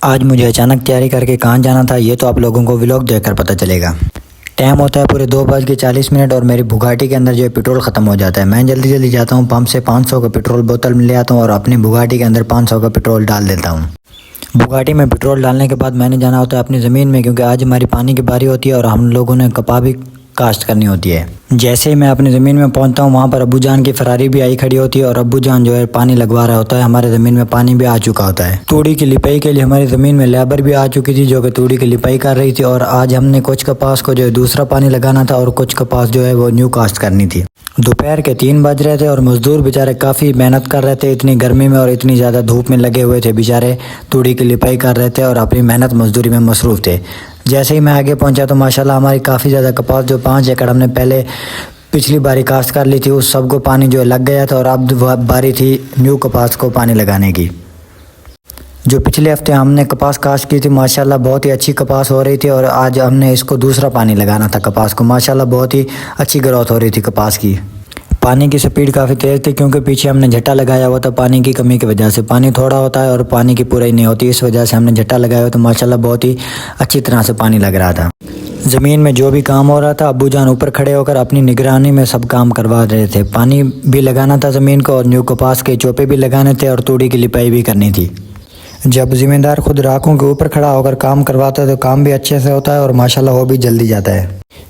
آج مجھے اچانک تیاری کر کے کہاں جانا تھا یہ تو آپ لوگوں کو ولاگ دیکھ کر پتہ چلے گا۔ ٹائم ہوتا ہے پورے 2:40 اور میری بگاٹی کے اندر جو ہے پیٹرول ختم ہو جاتا ہے۔ میں جلدی جاتا ہوں پمپ سے 500 کا پیٹرول بوتل میں لے آتا ہوں اور اپنی بگاٹی کے اندر 500 کا پیٹرول ڈال دیتا ہوں۔ بگاٹی میں پیٹرول ڈالنے کے بعد میں نے جانا ہوتا ہے اپنی زمین میں، کیونکہ آج ہماری پانی کی باری ہوتی ہے اور ہم لوگوں نے کپاہ بھی کاشت کرنی ہوتی ہے۔ جیسے ہی میں اپنی زمین میں پہنچتا ہوں وہاں پر ابو جان کی فراری بھی آئی کھڑی ہوتی ہے اور ابو جان جو ہے پانی لگوا رہا ہوتا ہے۔ ہمارے زمین میں پانی بھی آ چکا ہوتا ہے۔ توڑی کی لپائی کے لیے ہماری زمین میں لیبر بھی آ چکی تھی جو کہ توڑی کی لپائی کر رہی تھی، اور آج ہم نے کچھ کپاس کو جو ہے دوسرا پانی لگانا تھا اور کچھ کپاس جو ہے وہ نیو کاشت کرنی تھی۔ دوپہر کے 3 بج رہے تھے اور مزدور بیچارے کافی محنت کر رہے تھے، اتنی گرمی میں اور اتنی زیادہ دھوپ میں لگے ہوئے تھے بیچارے، توڑی کی لپائی کر رہے تھے اور اپنی محنت مزدوری میں مصروف تھے۔ جیسے ہی میں آگے پہنچا تو ماشاءاللہ ہماری کافی زیادہ کپاس جو 5 ایکڑ ہم نے پہلے پچھلی باری کاشت کر لی تھی اس سب کو پانی جو لگ گیا تھا، اور اب باری تھی نیو کپاس کو پانی لگانے کی۔ جو پچھلے ہفتے ہم نے کپاس کاشت کی تھی ماشاءاللہ بہت ہی اچھی کپاس ہو رہی تھی، اور آج ہم نے اس کو دوسرا پانی لگانا تھا کپاس کو۔ ماشاءاللہ بہت ہی اچھی گروتھ ہو رہی تھی کپاس کی۔ پانی کی سپیڈ کافی تیز تھی کیونکہ پیچھے ہم نے جھٹا لگایا ہوا تھا پانی کی کمی کی وجہ سے۔ پانی تھوڑا ہوتا ہے اور پانی کی پورائی نہیں ہوتی، اس وجہ سے ہم نے جھٹا لگایا ہوا تو ماشاءاللہ بہت ہی اچھی طرح سے پانی لگ رہا تھا۔ زمین میں جو بھی کام ہو رہا تھا ابو جان اوپر کھڑے ہو کر اپنی نگرانی میں سب کام کروا رہے تھے۔ پانی بھی لگانا تھا زمین کو، اور نیو کپاس کے چوپے بھی لگانے تھے اور توڑی کی لپائی بھی کرنی تھی۔ جب ذمہ دار خود راکھوں کے اوپر کھڑا ہو کر کام کرواتا ہے تو کام بھی اچھے سے ہوتا ہے اور ماشاءاللہ وہ بھی جلدی جاتا ہے۔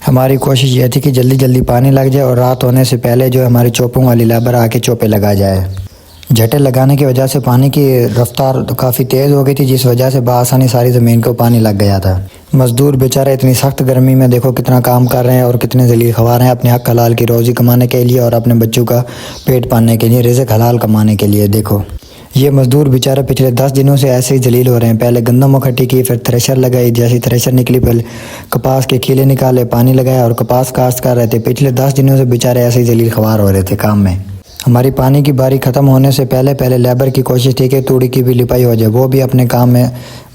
ہماری کوشش یہ تھی کہ جلدی پانی لگ جائے اور رات ہونے سے پہلے جو ہماری چوپوں والی لیبر آ کے چوپے لگا جائے۔ جھٹے لگانے کی وجہ سے پانی کی رفتار کافی تیز ہو گئی تھی، جس وجہ سے بآسانی ساری زمین کو پانی لگ گیا تھا۔ مزدور بیچارے اتنی سخت گرمی میں دیکھو کتنا کام کر رہے ہیں اور کتنے ذلیل خوار ہیں اپنے حق حلال کی روزی کمانے کے لیے اور اپنے بچوں کا پیٹ پالنے کے لیے، رزق حلال کمانے کے لیے۔ دیکھو یہ مزدور بیچارے پچھلے 10 دنوں سے ایسے ہی ذلیل ہو رہے ہیں۔ پہلے گندم اکٹھی کی، پھر تھریشر لگائی، جیسی تھریشر نکلی پھر کپاس کے کھیلے نکالے، پانی لگایا اور کپاس کاشت کر رہے تھے۔ پچھلے 10 دنوں سے بیچارے ایسے ہی ذلیل خوار ہو رہے تھے کام میں۔ ہماری پانی کی باری ختم ہونے سے پہلے لیبر کی کوشش تھی کہ توڑی کی بھی لپائی ہو جائے، وہ بھی اپنے کام میں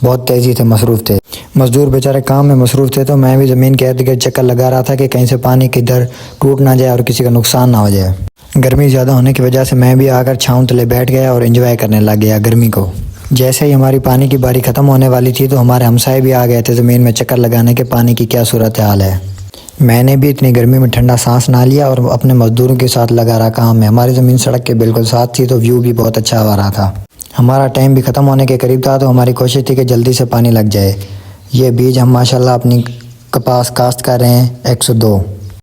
بہت تیزی سے مصروف تھے۔ مزدور بیچارے کام میں مصروف تھے تو میں بھی زمین کے ارد گرد چکر لگا رہا تھا کہ کہیں سے پانی کدھر ٹوٹ نہ جائے اور کسی کا نقصان نہ ہو جائے۔ گرمی زیادہ ہونے کی وجہ سے میں بھی آ کر چھاؤں تلے بیٹھ گیا اور انجوائے کرنے لگ گیا گرمی کو۔ جیسے ہی ہماری پانی کی باری ختم ہونے والی تھی تو ہمارے ہمسائے بھی آ گئے تھے زمین میں چکر لگانے کے پانی کی کیا صورتحال ہے۔ میں نے بھی اتنی گرمی میں ٹھنڈا سانس نہ لیا اور اپنے مزدوروں کے ساتھ لگا رہا کام میں۔ ہماری زمین سڑک کے بالکل ساتھ تھی تو ویو بھی بہت اچھا آ رہا تھا۔ ہمارا ٹائم بھی ختم ہونے کے قریب تھا تو ہماری کوشش تھی کہ جلدی سے پانی لگ جائے۔ یہ بیج ہم ماشاءاللہ اپنی کپاس کاشت کر رہے ہیں 102۔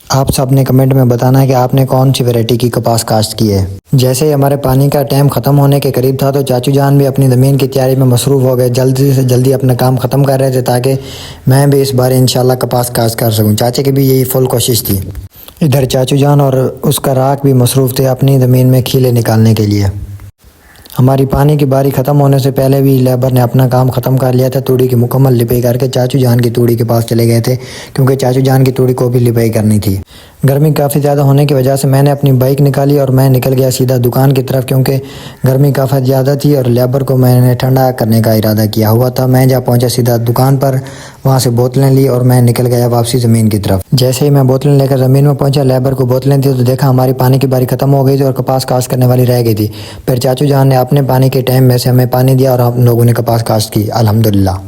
آپ سب نے کمنٹ میں بتانا ہے کہ آپ نے کون سی ویرائٹی کی کپاس کاشت کی ہے۔ جیسے ہی ہمارے پانی کا ٹائم ختم ہونے کے قریب تھا تو چاچو جان بھی اپنی زمین کی تیاری میں مصروف ہو گئے، جلدی سے جلدی اپنا کام ختم کر رہے تھے تاکہ میں بھی اس بار انشاءاللہ کپاس کاشت کر سکوں۔ چاچے کی بھی یہی فل کوشش تھی۔ ادھر چاچو جان اور اس کا راکھ بھی مصروف تھے اپنی زمین میں کھیلے نکالنے کے لیے۔ ہماری پانی کی باری ختم ہونے سے پہلے بھی لیبر نے اپنا کام ختم کر لیا تھا، توڑی کی مکمل لپائی کر کے چاچو جان کی توڑی کے پاس چلے گئے تھے کیونکہ چاچو جان کی توڑی کو بھی لپائی کرنی تھی۔ گرمی کافی زیادہ ہونے کی وجہ سے میں نے اپنی بائک نکالی اور میں نکل گیا سیدھا دکان کی طرف، کیونکہ گرمی کافی زیادہ تھی اور لیبر کو میں نے ٹھنڈا کرنے کا ارادہ کیا ہوا تھا۔ میں جا پہنچا سیدھا دکان پر، وہاں سے بوتلیں لی اور میں نکل گیا واپسی زمین کی طرف۔ جیسے ہی میں بوتلیں لے کر زمین میں پہنچا لیبر کو بوتلیں تھی تو دیکھا ہماری پانی کی باری ختم ہو گئی تھی اور کپاس کاشت کرنے والی رہ گئی تھی۔ پھر چاچو جان نے اپنے پانی کے ٹائم میں سے ہمیں پانی دیا اور ہم لوگوں نے کپاس کاشت کی الحمدللہ۔